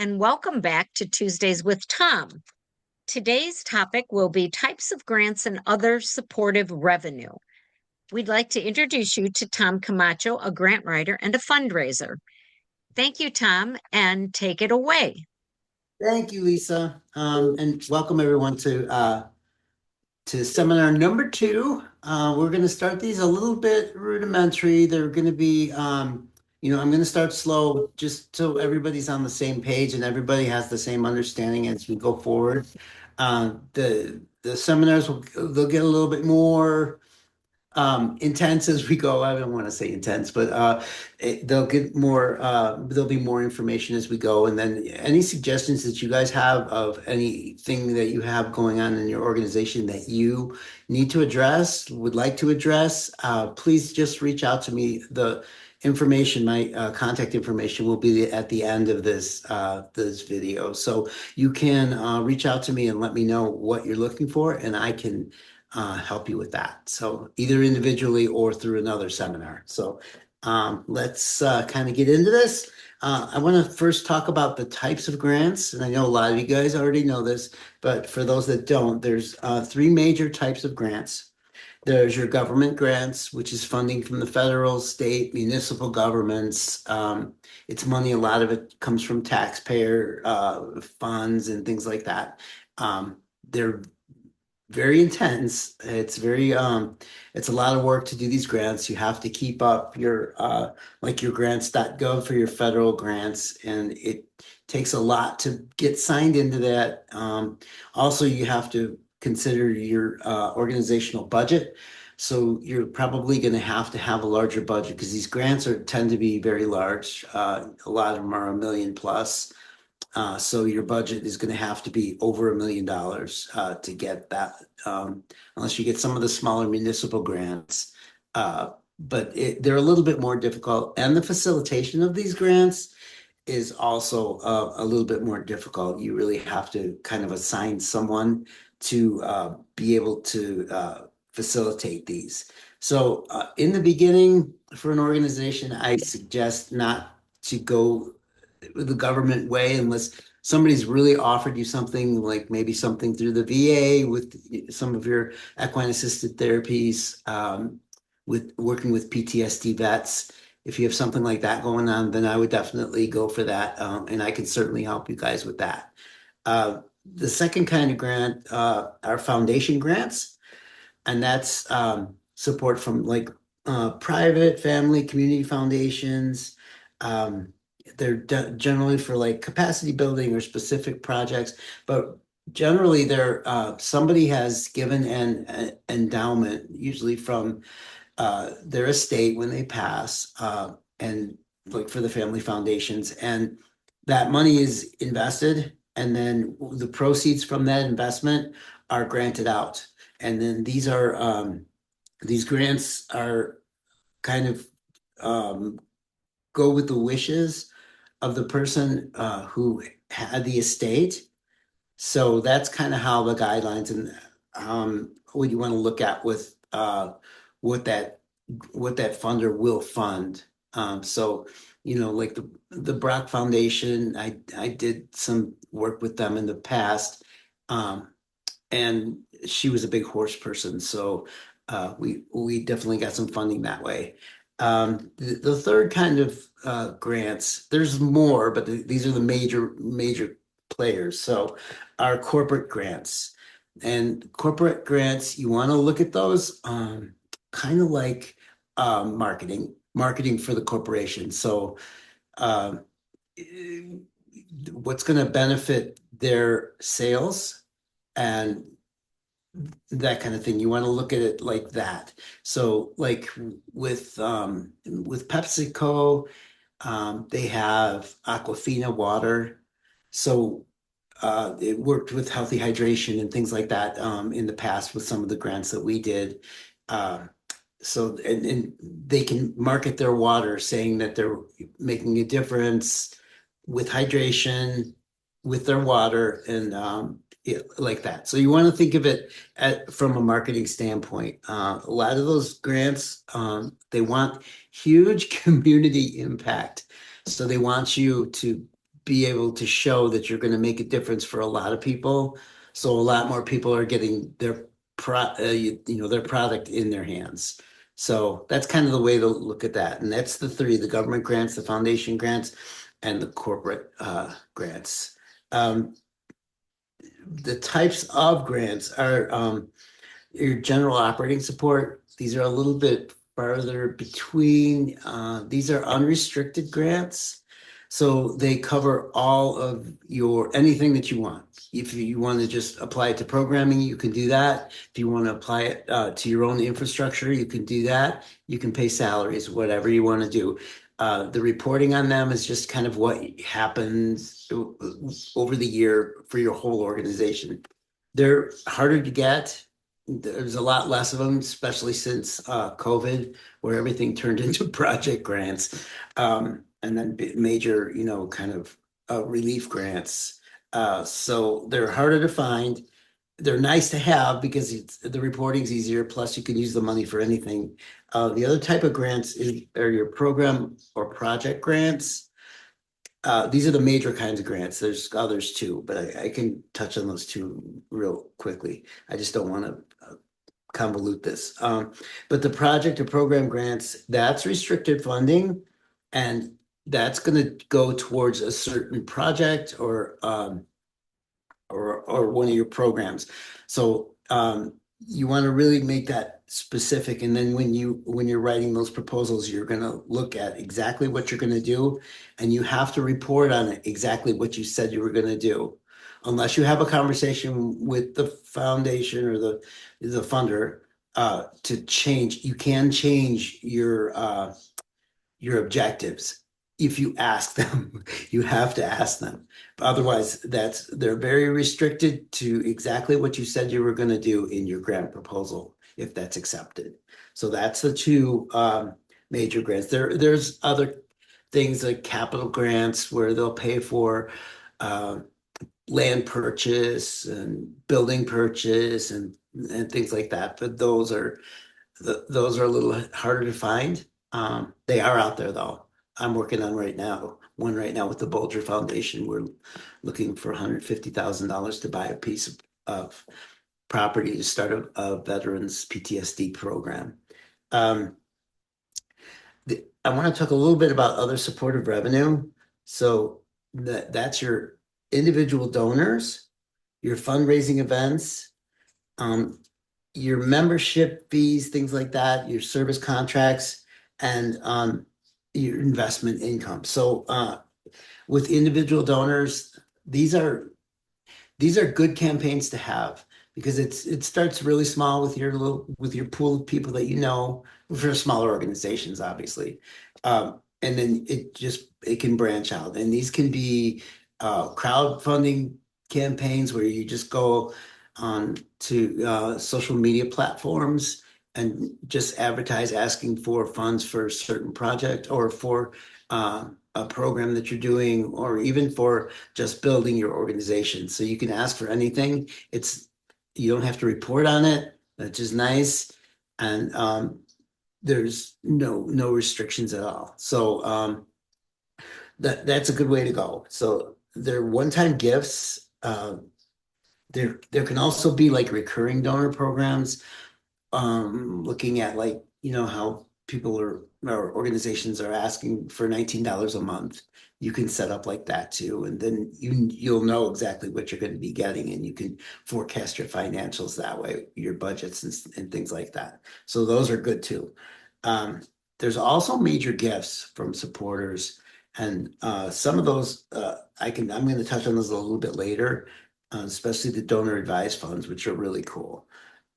and welcome back to Tuesdays with Tom. Today's topic will be types of grants and other supportive revenue. We'd like to introduce you to Tom Camacho, a grant writer and a fundraiser. Thank you, Tom, and take it away. Thank you, Lisa, and welcome everyone to seminar number 2. We're going to start these a little bit rudimentary. They're going to be, I'm going to start slow just so everybody's on the same page and everybody has the same understanding as we go forward. The seminars they'll get a little bit more intense as we go. I don't want to say intense, but they'll get more, there'll be more information as we go. And then any suggestions that you guys have of anything that you have going on in your organization that you need to address, would like to address, please just reach out to me. The information, my contact information will be at the end of this video. So you can reach out to me and let me know what you're looking for, and I can help you with that. So either individually or through another seminar. So let's kind of get into this. I want to first talk about the types of grants. And I know a lot of you guys already know this, but for those that don't, there's 3 major types of grants. There's your government grants, which is funding from the federal, state, municipal governments. It's money, a lot of it comes from taxpayer funds and things like that. They're very intense. It's very it's a lot of work to do these grants. You have to keep up your like your grants.gov for your federal grants, and it takes a lot to get signed into that. Also, you have to consider your organizational budget. So you're probably going to have a larger budget because these grants tend to be very large. A lot of them are $1 million plus. So your budget is going to have to be over $1 million to get that, unless you get some of the smaller municipal grants. But they're a little bit more difficult. And the facilitation of these grants is also a little bit more difficult. You really have to kind of assign someone to be able to facilitate these. So in the beginning, for an organization, I suggest not to go the government way unless somebody's really offered you something, like maybe something through the VA with some of your equine assisted therapies, with working with PTSD vets. If you have something like that going on, then I would definitely go for that, and I can certainly help you guys with that. The second kind of grant are foundation grants, and that's support from like private, family, community foundations. They're generally for like capacity building or specific projects, but generally they're somebody has given an endowment, usually from their estate when they pass, and like for the family foundations, and that money is invested, and then the proceeds from that investment are granted out. And then these grants are kind of go with the wishes of the person who had the estate. So that's kind of how the guidelines and what you want to look at with what that funder will fund. So like the Brock Foundation, I did some work with them in the past, and she was a big horse person, so we definitely got some funding that way. The third kind of grants, there's more, but these are the major players. So our corporate grants. And corporate grants, you want to look at those kind of like marketing for the corporation. So what's going to benefit their sales and that kind of thing. You want to look at it like that. So like with PepsiCo, they have Aquafina water. So it worked with healthy hydration and things like that in the past with some of the grants that we did. So and they can market their water saying that they're making a difference with hydration with their water, and like that. So you want to think of it from a marketing standpoint. A lot of those grants, they want huge community impact. So they want you to be able to show that you're going to make a difference for a lot of people. So a lot more people are getting their their product in their hands. So that's kind of the way to look at that. And that's the three: the government grants, the foundation grants, and the corporate grants. The types of grants are your general operating support. These are a little bit farther between. These are unrestricted grants. So they cover all of your anything that you want. If you want to just apply it to programming, you can do that. If you want to apply it to your own infrastructure, you can do that. You can pay salaries, whatever you want to do. The reporting on them is just kind of what happens over the year for your whole organization. They're harder to get. There's a lot less of them, especially since COVID, where everything turned into project grants, and then major, kind of relief grants. So they're harder to find. They're nice to have because the reporting's easier. Plus, you can use the money for anything. The other type of grants are your program or project grants. These are the major kinds of grants. There's others too, but I can touch on those two real quickly. I just don't want to convolute this. But the project or program grants, that's restricted funding, and that's going to go towards a certain project or one of your programs. So you want to really make that specific, and then when you're writing those proposals, you're going to look at exactly what you're going to do, and you have to report on it exactly what you said you were going to do, unless you have a conversation with the foundation or the funder to change. You can change your objectives if you ask them. You have to ask them. Otherwise, they're very restricted to exactly what you said you were going to do in your grant proposal, if that's accepted. So that's the two major grants. There's other things like capital grants where they'll pay for land purchase and building purchase and things like that. But those are a little harder to find. They are out there though. I'm working on one right now with the Bolger Foundation. We're looking for $150,000 to buy a piece of property to start a veterans PTSD program. I want to talk a little bit about other supportive revenue. So that's your individual donors, your fundraising events, your membership fees, things like that, your service contracts, and your investment income. So with individual donors, these are good campaigns to have because it starts really small with your pool of people that you know, for smaller organizations, obviously. And then it can branch out. And these can be crowdfunding campaigns where you just go on to social media platforms and just advertise asking for funds for a certain project or for a program that you're doing, or even for just building your organization. So you can ask for anything. You don't have to report on it, which is nice. And there's no restrictions at all. So that's a good way to go. So they're one-time gifts. There can also be like recurring donor programs, looking at like, how people or organizations are asking for $19 a month. You can set up like that too. And then you'll know exactly what you're going to be getting, and you can forecast your financials that way, your budgets and things like that. So those are good too. There's also major gifts from supporters, and some of those I'm going to touch on those a little bit later, especially the donor advised funds, which are really cool.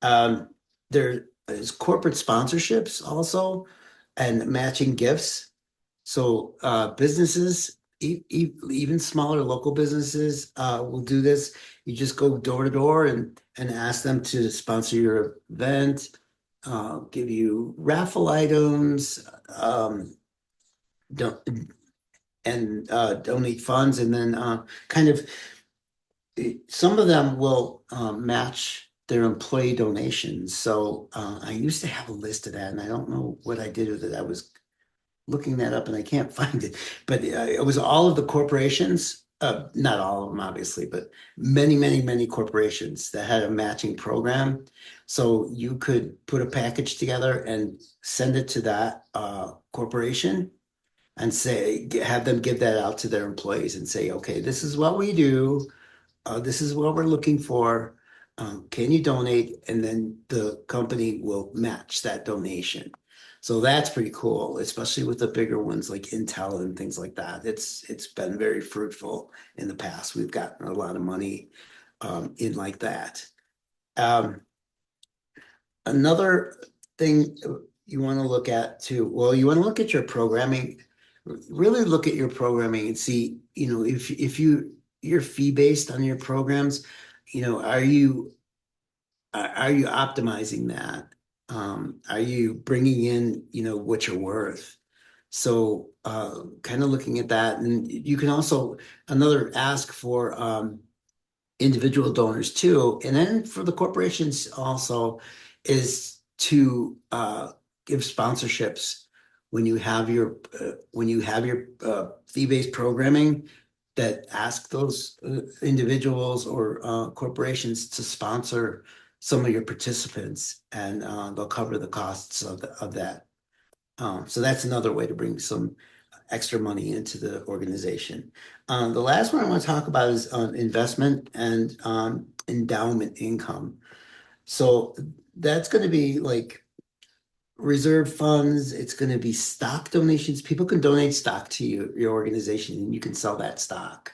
There is corporate sponsorships also, and matching gifts. So businesses, even smaller local businesses, will do this. You just go door to door and ask them to sponsor your event, give you raffle items, don't donate funds, and then kind of some of them will match their employee donations. So I used to have a list of that, and I don't know what I did with it. looking that up and I can't find it, but it was all of the corporations, not all of them, obviously, but many, many, many corporations that had a matching program. So you could put a package together and send it to that corporation and say, have them give that out to their employees and say, okay, this is what we do. This is what we're looking for. Can you donate? And then the company will match that donation. So that's pretty cool, especially with the bigger ones like Intel and things like that. It's been very fruitful in the past. We've gotten a lot of money in like that. Um, Another thing you want to look at too, well, you want to look at your programming, really look at your programming and see, if you're fee based on your programs, are you optimizing that? Are you bringing in, what you're worth? So kind of looking at that, and you can also another ask for individual donors too. And then for the corporations also is to give sponsorships when you have your fee-based programming that ask those individuals or corporations to sponsor some of your participants, and they'll cover the costs of that. So that's another way to bring some extra money into the organization. The last one I want to talk about is investment and endowment income. So that's going to be like reserve funds. It's going to be stock donations. People can donate stock to your organization, and you can sell that stock.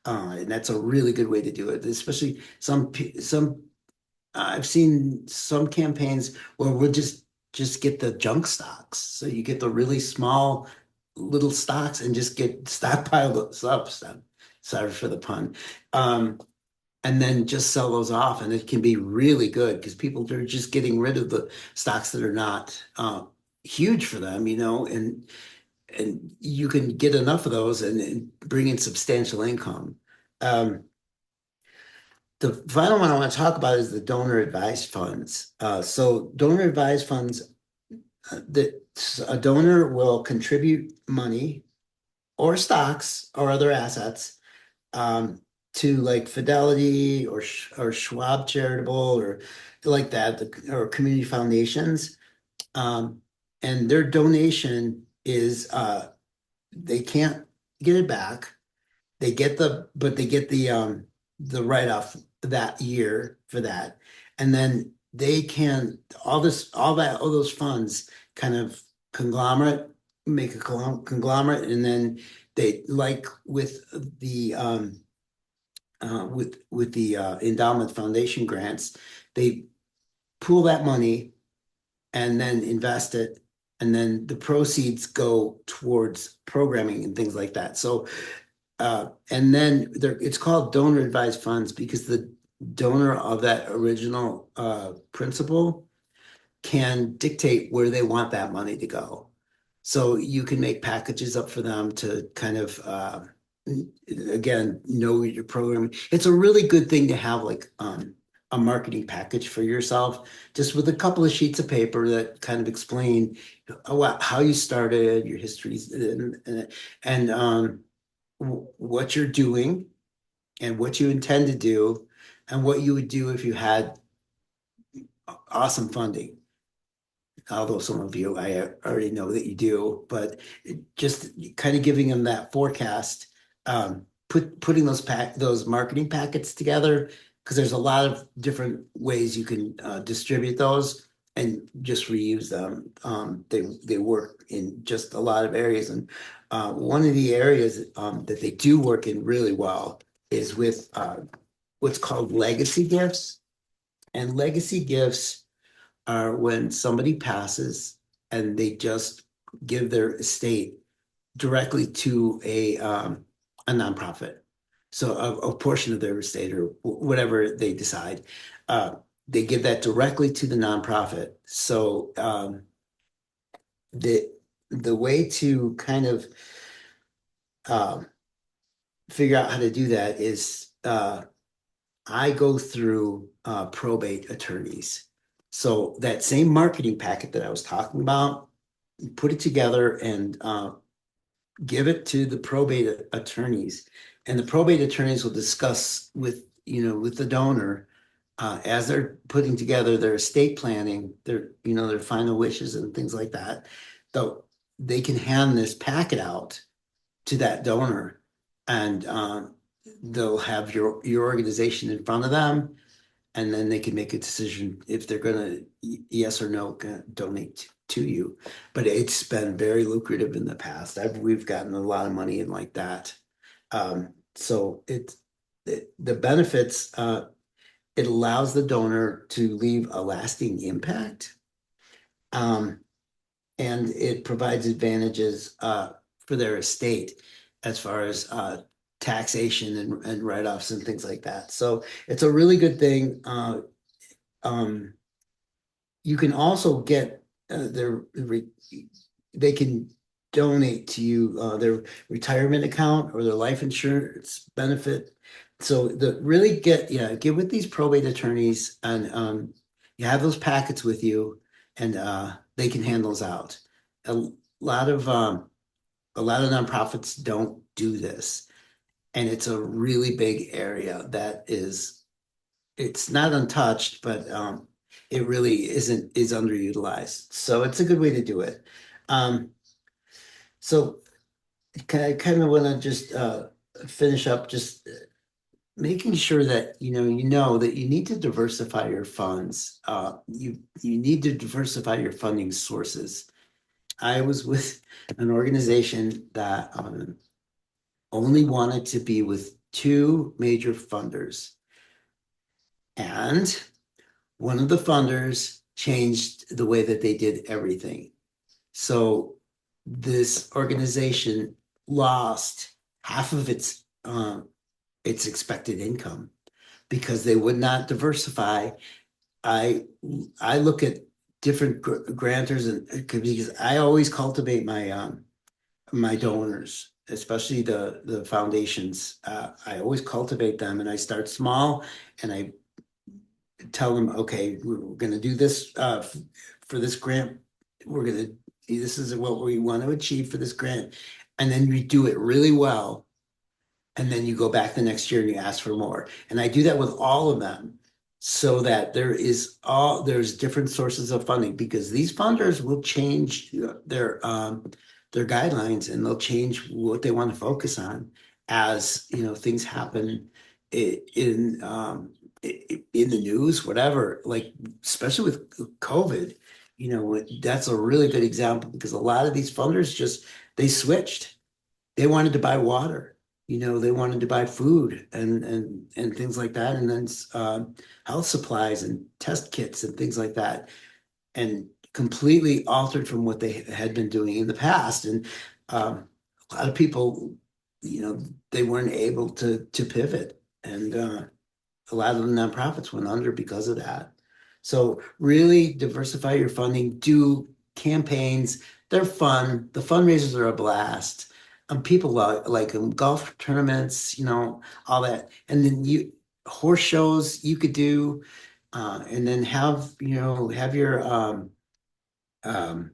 And that's a really good way to do it, especially some. I've seen some campaigns where we'll just get the junk stocks. So you get the really small little stocks and just get stockpiled up. Sorry for the pun. Um, and then just sell those off, and it can be really good because people are just getting rid of the stocks that are not huge for them, and you can get enough of those and bring in substantial income. Um, the final one I want to talk about is the donor advised funds. So donor advised funds, that a donor will contribute money or stocks or other assets um, to like Fidelity or Schwab Charitable or like that, or community foundations. Um, and their donation is they can't get it back. But they get the write-off that year for that. And then they can all those funds kind of conglomerate, make a conglomerate, and then they like with the endowment foundation grants, they pool that money and then invest it, and then the proceeds go towards programming and things like that. So and then it's called donor advised funds because the donor of that original principal can dictate where they want that money to go. So you can make packages up for them to kind of, again, know your program. It's a really good thing to have like a marketing package for yourself, just with a couple of sheets of paper that kind of explain how you started, your histories, and what you're doing and what you intend to do and what you would do if you had awesome funding. Although some of you, I already know that you do, but just kind of giving them that forecast, putting those marketing packets together, because there's a lot of different ways you can distribute those and just reuse them. They work in just a lot of areas, and one of the areas that they do work in really well is with what's called legacy gifts. And legacy gifts are when somebody passes and they just give their estate directly to a nonprofit. So a portion of their estate or whatever they decide, they give that directly to the nonprofit. So the the way to kind of um, figure out how to do that is I go through probate attorneys. So that same marketing packet that I was talking about, put it together and give it to the probate attorneys. And the probate attorneys will discuss with the donor as they're putting together their estate planning, their final wishes and things like that. Though they can hand this packet out to that donor, and they'll have your organization in front of them, and then they can make a decision if they're gonna yes or no donate to you. But it's been very lucrative in the past. We've gotten a lot of money in like that. So the benefits, it allows the donor to leave a lasting impact. Um, and it provides advantages for their estate as far as taxation and write-offs and things like that. So it's a really good thing. Um, you can also get they can donate to you their retirement account or their life insurance benefit. So get with these probate attorneys, and you have those packets with you, and they can hand those out. A lot of nonprofits don't do this, and it's a really big area that it's not untouched, but it really is underutilized. So it's a good way to do it. Um, so I kind of want to just finish up just making sure that you know that you need to diversify your funds. You need to diversify your funding sources. I was with an organization that only wanted to be with two major funders, and one of the funders changed the way that they did everything. So this organization lost half of its expected income because they would not diversify. I I look at different grantors, and because I always cultivate my donors, especially the foundations. I always cultivate them, and I start small, and I tell them, okay, we're going to do this for this grant. This is what we want to achieve for this grant, and then you do it really well, and then you go back the next year and you ask for more. And I do that with all of them, so that there's different sources of funding, because these funders will change their guidelines, and they'll change what they want to focus on as things happen in in the news, whatever. Like especially with COVID, that's a really good example, because a lot of these funders they switched. They wanted to buy water, they wanted to buy food and things like that, and then health supplies and test kits and things like that, and completely altered from what they had been doing in the past. And a lot of people, they weren't able to pivot, and a lot of the nonprofits went under because of that. So really diversify your funding, do campaigns. They're fun. The fundraisers are a blast. People like them, golf tournaments, all that. And then horse shows you could do, and then have um,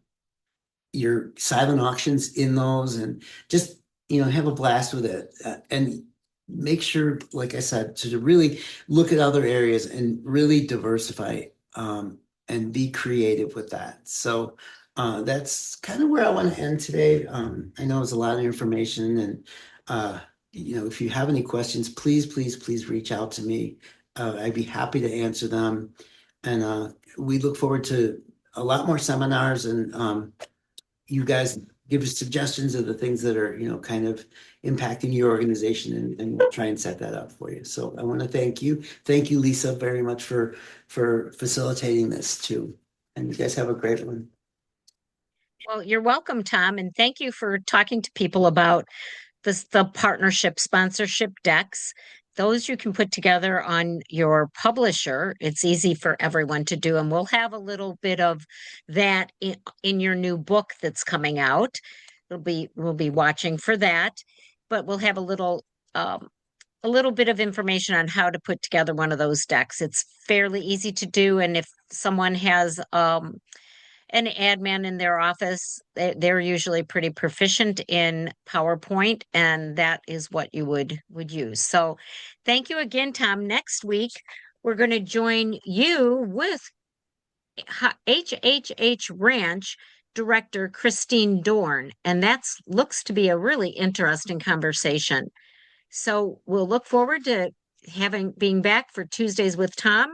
your silent auctions in those, and just have a blast with it, and make sure, like I said, to really look at other areas and really diversify, and be creative with that. So that's kind of where I want to end today. I know it's a lot of information, and if you have any questions, please reach out to me. I'd be happy to answer them, and we look forward to a lot more seminars, and you guys give us suggestions of the things that are, kind of impacting your organization, and we'll try and set that up for you. So I want to thank you. Thank you, Lisa, very much for facilitating this too. And you guys have a great one. Well, you're welcome, Tom, and thank you for talking to people about the partnership sponsorship decks. Those you can put together on your publisher. It's easy for everyone to do, and we'll have a little bit of that in your new book that's coming out. We'll be watching for that, but we'll have a little bit of information on how to put together one of those decks. It's fairly easy to do, and if someone has an admin in their office. They're usually pretty proficient in PowerPoint, and that is what you would use. So thank you again, Tom. Next week, we're going to join you with HHH Ranch Director Christine Doran, and that's looks to be a really interesting conversation. So we'll look forward to being back for Tuesdays with Tom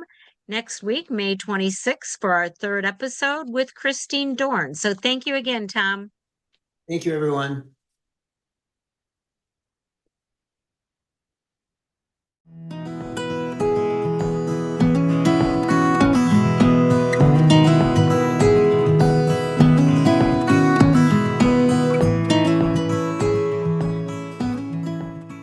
next week, May 26th, for our third episode with Christine Doran. So thank you again, Tom. Thank you, everyone.